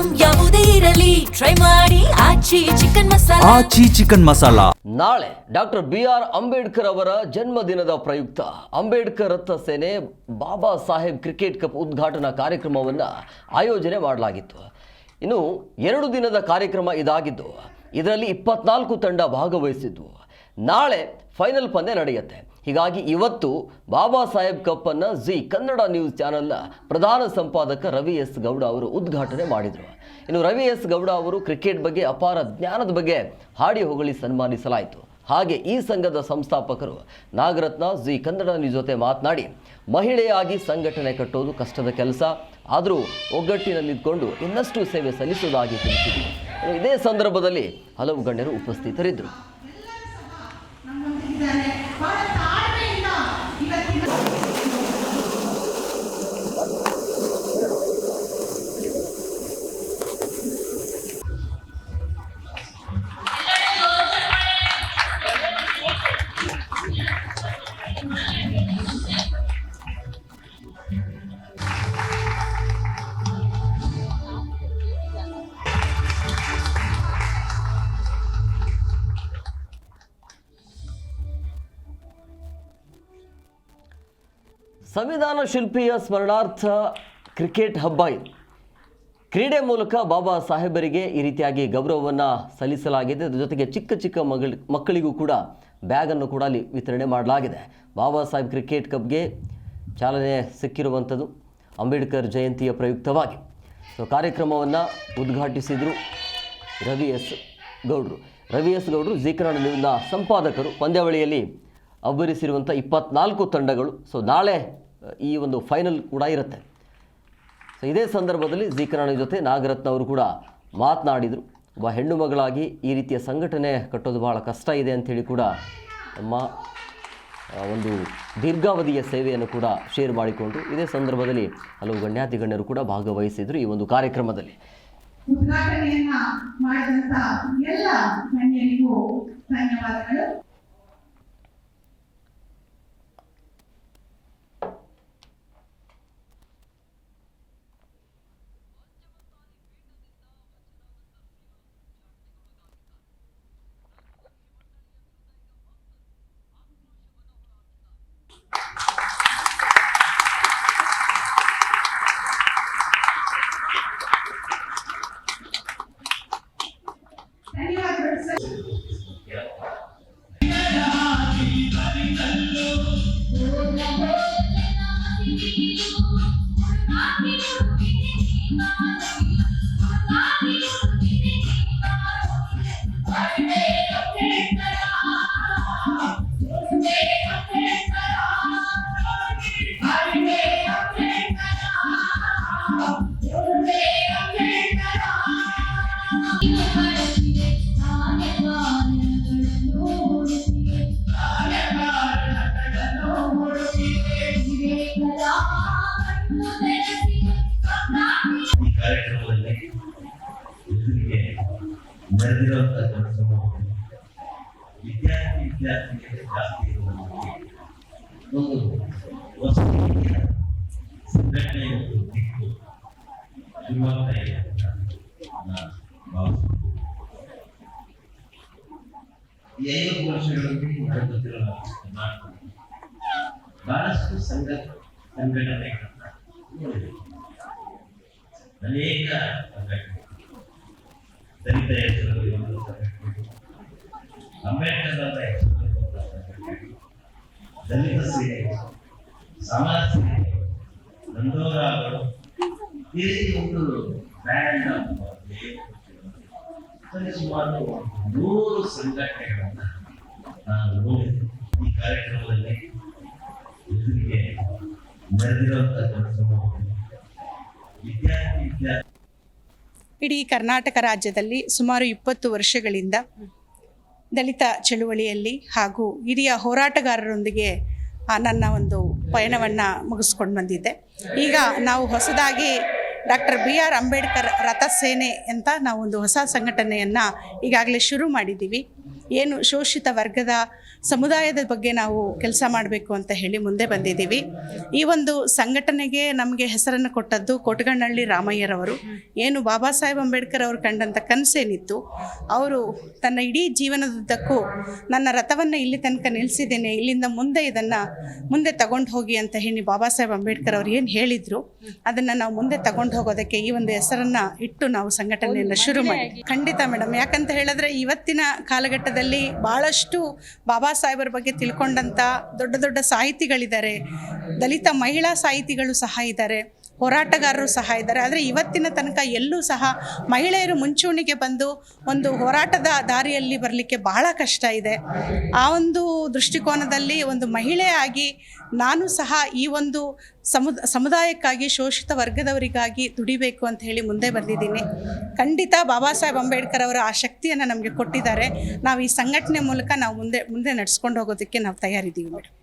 Item ಯಾವುದೇ ಇರಲಿ try ಮಾಡಿ ಆಚಿ ಚಿಕನ್ ಮಸಾಲಾ. ನಾಳೆ ಡಾಕ್ಟರ್ BR ಅಂಬೇಡ್ಕರ್ ಅವರ ಜನ್ಮದಿನದ ಪ್ರಯುಕ್ತ ಅಂಬೇಡ್ಕರ್ ರಥ ಸೇನೆ ಬಾಬಾ ಸಾಹೇಬ್ ಕ್ರಿಕೆಟ್ ಕಪ್ ಉದ್ಘಾಟನಾ ಕಾರ್ಯಕ್ರಮವನ್ನು ಆಯೋಜನೆ ಮಾಡಲಾಗಿತ್ತು. ಇನ್ನು 2 ದಿನದ ಕಾರ್ಯಕ್ರಮ ಇದಾಗಿದ್ದು ಇದರಲ್ಲಿ 24 ತಂಡ ಭಾಗವಹಿಸಿದ್ದು. ನಾಳೆ ಫೈನಲ್ ಪಂದ್ಯ ನಡೆಯುತ್ತೆ. ಹೀಗಾಗಿ ಇವತ್ತು ಬಾಬಾ ಸಾಹೇಬ್ ಕಪ್ ಅನ್ನು ಜಿ ಕನ್ನಡ ನ್ಯೂಸ್ ಚಾನೆಲ್ನ ಪ್ರಧಾನ ಸಂಪಾದಕ ರವಿ ಎಸ್ ಗೌಡ ಅವರು ಉದ್ಘಾಟನೆ ಮಾಡಿದರು. ಇನ್ನು ರವಿ ಎಸ್ ಗೌಡ ಅವರು ಕ್ರಿಕೆಟ್ ಬಗ್ಗೆ ಅಪಾರ ಜ್ಞಾನದ ಬಗ್ಗೆ ಹಾಡಿ ಹೊಗಳಿ ಸನ್ಮಾನಿಸಲಾಯಿತು. ಹಾಗೆ ಈ ಸಂಘದ ಸಂಸ್ಥಾಪಕರು ನಾಗರತ್ನ ಜಿ ಕನ್ನಡ ನ್ಯೂಸ್ ಜೊತೆ ಮಾತನಾಡಿ, ಮಹಿಳೆಯಾಗಿ ಸಂಘಟನೆ ಕಟ್ಟೋದು ಕಷ್ಟದ ಕೆಲಸ, ಆದರೂ ಒಗ್ಗಟ್ಟಿನಲ್ಲಿದ್ದುಕೊಂಡು ಇನ್ನಷ್ಟು ಸೇವೆ ಸಲ್ಲಿಸುವುದಾಗಿ ತಿಳಿಸಿದರು. ಇದೇ ಸಂದರ್ಭದಲ್ಲಿ ಹಲವು ಗಣ್ಯರು ಉಪಸ್ಥಿತರಿದ್ದರು. ಸಂವಿಧಾನ ಶಿಲ್ಪಿಯ ಸ್ಮರಣಾರ್ಥ ಕ್ರಿಕೆಟ್ ಹಬ್ಬ ಇದು. ಕ್ರೀಡೆ ಮೂಲಕ ಬಾಬಾ ಸಾಹೇಬರಿಗೆ ಈ ರೀತಿಯಾಗಿ ಗೌರವವನ್ನು ಸಲ್ಲಿಸಲಾಗಿದೆ. ಅದರ ಜೊತೆಗೆ ಚಿಕ್ಕ ಮಕ್ಕಳಿಗೂ ಕೂಡ ಬ್ಯಾಗನ್ನು ಕೂಡ ಅಲ್ಲಿ ವಿತರಣೆ ಮಾಡಲಾಗಿದೆ. ಬಾಬಾ ಸಾಹೇಬ್ ಕ್ರಿಕೆಟ್ ಕಪ್ಗೆ ಚಾಲನೆ ಸಿಕ್ಕಿರುವಂಥದ್ದು ಅಂಬೇಡ್ಕರ್ ಜಯಂತಿಯ ಪ್ರಯುಕ್ತವಾಗಿ. ಕಾರ್ಯಕ್ರಮವನ್ನು ಉದ್ಘಾಟಿಸಿದರು ರವಿ ಎಸ್ ಗೌಡರು ಜಿ ಕನ್ನಡ ನ್ಯೂಸ್ನ ಸಂಪಾದಕರು. ಪಂದ್ಯಾವಳಿಯಲ್ಲಿ ಅಬ್ಬರಿಸಿರುವಂಥ 24 ತಂಡಗಳು. ನಾಳೆ ಈ ಒಂದು ಫೈನಲ್ ಕೂಡ ಇರುತ್ತೆ. ಇದೇ ಸಂದರ್ಭದಲ್ಲಿ ಜಿ ಕನ್ನಡ ಜೊತೆ ನಾಗರತ್ನ ಅವರು ಕೂಡ ಮಾತನಾಡಿದರು. ಒಬ್ಬ ಹೆಣ್ಣು ಮಗಳಾಗಿ ಈ ರೀತಿಯ ಸಂಘಟನೆ ಕಟ್ಟೋದು ಬಹಳ ಕಷ್ಟ ಇದೆ ಅಂಥೇಳಿ ಕೂಡ ನಮ್ಮ ಒಂದು ದೀರ್ಘಾವಧಿಯ ಸೇವೆಯನ್ನು ಕೂಡ ಶೇರ್ ಮಾಡಿಕೊಂಡ್ರು. ಇದೇ ಸಂದರ್ಭದಲ್ಲಿ ಹಲವು ಗಣ್ಯರು ಕೂಡ ಭಾಗವಹಿಸಿದರು ಈ ಒಂದು ಕಾರ್ಯಕ್ರಮದಲ್ಲಿ. ಉದ್ಘಾಟನೆಯನ್ನ ಮಾಡಿದಂತ ಎಲ್ಲ ಗಣ್ಯರಿಗೂ ಧನ್ಯವಾದಗಳು. ಕಾರ್ಯಕ್ರಮದಲ್ಲಿ ಎದುರಿಗೆ ನಡೆದಿರುವಂಥ ಕೆಲಸವು ವಿದ್ಯಾರ್ಥಿಗಳಿಗೆ ಜಾಸ್ತಿ ಇರುವುದಕ್ಕೆ ಒಂದು ಹೊಸ ಸಂಘಟನೆಯ ಒಂದು ದಿಕ್ಕು ಶುರುವಾಗ್ತಾ ಇದೆ ಅಂತ ನಾನು ಭಾವಿಸುತ್ತೇನೆ. ಈ 50 ವರ್ಷಗಳಲ್ಲಿ ನಡೆದುತ್ತಿರುವ ಬಹಳಷ್ಟು ಸಂಘಟನೆಗಳನ್ನ ಅನೇಕ ಸಂಘಟನೆ, ದಲಿತ ಹೆಸರಲ್ಲಿ ಒಂದು ಸಂಘಟನೆ, ಅಂಬೇಡ್ಕರ್ ಅವರ ಹೆಸರಲ್ಲಿ ಒಂದು ಸಂಘಟನೆ, ದಲಿತ ಸೇನೆ, ಸಮಾಜ ಸೇನೆ, ನಂದೋರಾಗಳು, ಈ ರೀತಿ ಒಂದು ಬ್ಯಾಂಡ್ ಸುಮಾರು 100 ಸಂಘಟನೆಗಳನ್ನ ನಾನು ನೋಡಿದೆ. ಈ ಕಾರ್ಯಕ್ರಮದಲ್ಲಿ ಎದುರಿಗೆ ನಡೆದಿರುವಂಥ ಕೆಲಸವು ಇಡೀ ಕರ್ನಾಟಕ ರಾಜ್ಯದಲ್ಲಿ ಸುಮಾರು 20 ವರ್ಷಗಳಿಂದ ದಲಿತ ಚಳುವಳಿಯಲ್ಲಿ ಹಾಗೂ ಹಿರಿಯ ಹೋರಾಟಗಾರರೊಂದಿಗೆ ನನ್ನ ಒಂದು ಪಯಣವನ್ನು ಮುಗಿಸ್ಕೊಂಡು ಬಂದಿದ್ದೆ. ಈಗ ನಾವು ಹೊಸದಾಗಿ ಡಾಕ್ಟರ್ BR ಅಂಬೇಡ್ಕರ್ ರಥ ಸೇನೆ ಅಂತ ನಾವೊಂದು ಹೊಸ ಸಂಘಟನೆಯನ್ನು ಈಗಾಗಲೇ ಶುರು ಮಾಡಿದ್ದೀವಿ. ಏನು ಶೋಷಿತ ವರ್ಗದ ಸಮುದಾಯದ ಬಗ್ಗೆ ನಾವು ಕೆಲಸ ಮಾಡಬೇಕು ಅಂತ ಹೇಳಿ ಮುಂದೆ ಬಂದಿದ್ದೀವಿ. ಈ ಒಂದು ಸಂಘಟನೆಗೆ ನಮಗೆ ಹೆಸರನ್ನು ಕೊಟ್ಟದ್ದು ಕೋಟಗನಹಳ್ಳಿ ರಾಮಯ್ಯರವರು. ಏನು ಬಾಬಾ ಸಾಹೇಬ್ ಅಂಬೇಡ್ಕರ್ ಅವರು ಕಂಡಂಥ ಕನಸೇನಿತ್ತು, ಅವರು ತನ್ನ ಇಡೀ ಜೀವನದುದ್ದಕ್ಕೂ ನನ್ನ ರಥವನ್ನು ಇಲ್ಲಿ ತನಕ ನಿಲ್ಲಿಸಿದ್ದೇನೆ, ಇಲ್ಲಿಂದ ಮುಂದೆ ಇದನ್ನು ಮುಂದೆ ತಗೊಂಡು ಹೋಗಿ ಅಂತ ಹೇಳಿ ಬಾಬಾ ಸಾಹೇಬ್ ಅಂಬೇಡ್ಕರ್ ಅವರು ಏನು ಹೇಳಿದರು ಅದನ್ನು ನಾವು ಮುಂದೆ ತಗೊಂಡು ಹೋಗೋದಕ್ಕೆ ಈ ಒಂದು ಹೆಸರನ್ನು ಇಟ್ಟು ನಾವು ಸಂಘಟನೆಯನ್ನು ಶುರು ಮಾಡಿ. ಖಂಡಿತ ಮೇಡಮ್, ಯಾಕಂತ ಹೇಳಿದ್ರೆ ಇವತ್ತಿನ ಕಾಲಘಟ್ಟದಲ್ಲಿ ಭಾಳಷ್ಟು ಬಾಬಾ ಸಾಹೇಬರ ಬಗ್ಗೆ ತಿಳ್ಕೊಂಡಂಥ ದೊಡ್ಡ ದೊಡ್ಡ ಸಾಹಿತಿಗಳಿದ್ದಾರೆ, ದಲಿತ ಮಹಿಳಾ ಸಾಹಿತಿಗಳು ಸಹ ಇದ್ದಾರೆ, ಹೋರಾಟಗಾರರು ಸಹ ಇದ್ದಾರೆ. ಆದರೆ ಇವತ್ತಿನ ತನಕ ಎಲ್ಲೂ ಸಹ ಮಹಿಳೆಯರು ಮುಂಚೂಣಿಗೆ ಬಂದು ಒಂದು ಹೋರಾಟದ ದಾರಿಯಲ್ಲಿ ಬರಲಿಕ್ಕೆ ಬಹಳ ಕಷ್ಟ ಇದೆ. ಆ ಒಂದು ದೃಷ್ಟಿಕೋನದಲ್ಲಿ ಒಂದು ಮಹಿಳೆಯಾಗಿ ನಾನು ಸಹ ಈ ಒಂದು ಸಮುದಾಯಕ್ಕಾಗಿ, ಶೋಷಿತ ವರ್ಗದವರಿಗಾಗಿ ದುಡಿಬೇಕು ಅಂತ ಹೇಳಿ ಮುಂದೆ ಬಂದಿದ್ದೀನಿ. ಖಂಡಿತ ಬಾಬಾ ಸಾಹೇಬ್ ಅಂಬೇಡ್ಕರ್ ಅವರು ಆ ಶಕ್ತಿಯನ್ನು ನಮಗೆ ಕೊಟ್ಟಿದ್ದಾರೆ. ನಾವು ಈ ಸಂಘಟನೆ ಮೂಲಕ ನಾವು ಮುಂದೆ ನಡೆಸ್ಕೊಂಡು ಹೋಗೋದಕ್ಕೆ ನಾವು ತಯಾರಿದ್ದೀವಿ ಮೇಡಮ್.